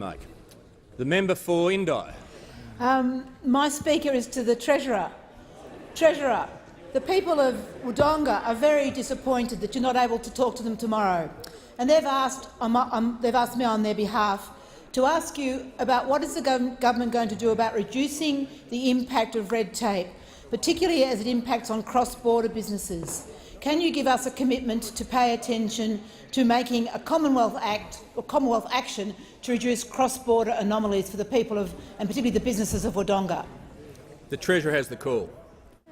Mike. The member for Indi. My speaker is to the Treasurer. Treasurer, the people of Wodonga are very disappointed that you're not able to talk to them tomorrow, and they've asked me on their behalf to ask you about what is the government going to do about reducing the impact of red tape, particularly as it impacts on cross-border businesses. Can you give us a commitment to pay attention to making a Commonwealth action to reduce cross-border anomalies for the people of, and particularly the businesses of Wodonga? The Treasurer has the call.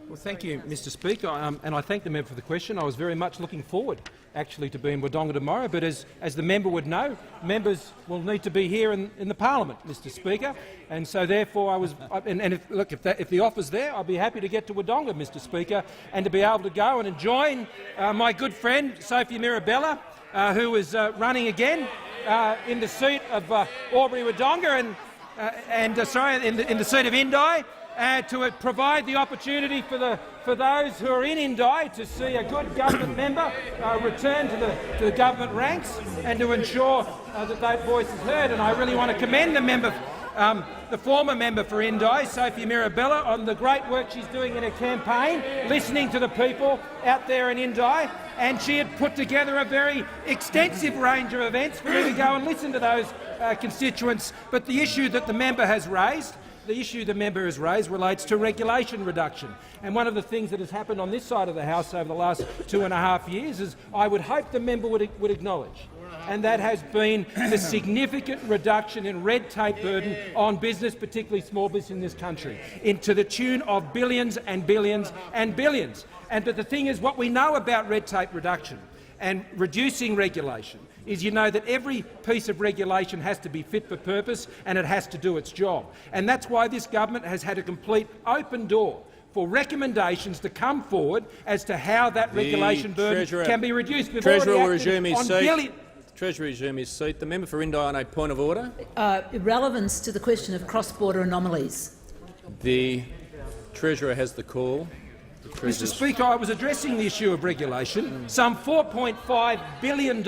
Well, thank you, Mr Speaker, and I thank the member for the question. I was very much looking forward actually to being in Wodonga tomorrow, but as the member would know, members will need to be here in the Parliament, Mr Speaker, and so therefore if the offer's there, I'll be happy to get to Wodonga, Mr Speaker, and to be able to go and join my good friend Sophie Mirabella, who is running again in the seat of Albury-Wodonga in the seat of Indi, to provide the opportunity for those who are in Indi to see a good government member return to the government ranks and to ensure that that voice is heard. And I really want to commend the member, the former member for Indi, Sophie Mirabella, on the great work she's doing in her campaign, listening to the people out there in Indi. And she had put together a very extensive range of events for me to go and listen to those constituents. But the issue that the member has raised relates to regulation reduction. And one of the things that has happened on this side of the House over the last 2.5 years is I would hope the member would acknowledge, and that has been the significant reduction in red tape burden on business, particularly small business in this country, to the tune of billions and billions and billions. But the thing is, what we know about red tape reduction and reducing regulation is you know that every piece of regulation has to be fit for purpose and it has to do its job. And that's why this government has had a complete open door for recommendations to come forward as to how that regulation burden can be reduced. Treasurer will resume his seat. Treasurer resume his seat. The member for Indi on a point of order. Relevance to the question of cross-border anomalies. The Treasurer has the call. Mr Speaker, I was addressing the issue of regulation. Some $4.5 billion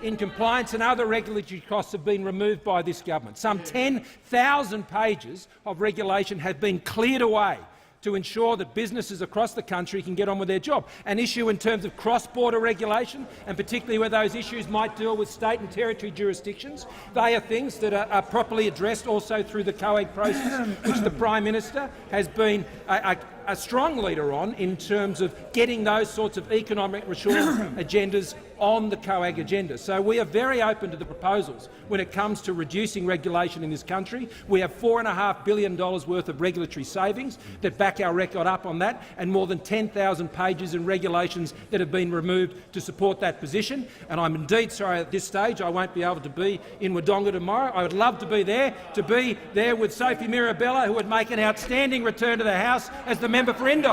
in compliance and other regulatory costs have been removed by this government. Some 10,000 pages of regulation have been cleared away to ensure that businesses across the country can get on with their job. An issue in terms of cross-border regulation, and particularly where those issues might deal with state and territory jurisdictions, they are things that are properly addressed also through the COAG process, which the Prime Minister has been a strong leader on in terms of getting those sorts of economic reform agendas on the COAG agenda. So we are very open to the proposals when it comes to reducing regulation in this country. We have $4.5 billion worth of regulatory savings that back our record up on that, and more than 10,000 pages in regulations that have been removed to support that position. And I'm indeed sorry at this stage I won't be able to be in Wodonga tomorrow. I would love to be there with Sophie Mirabella, who would make an outstanding return to the House as the member for Indi.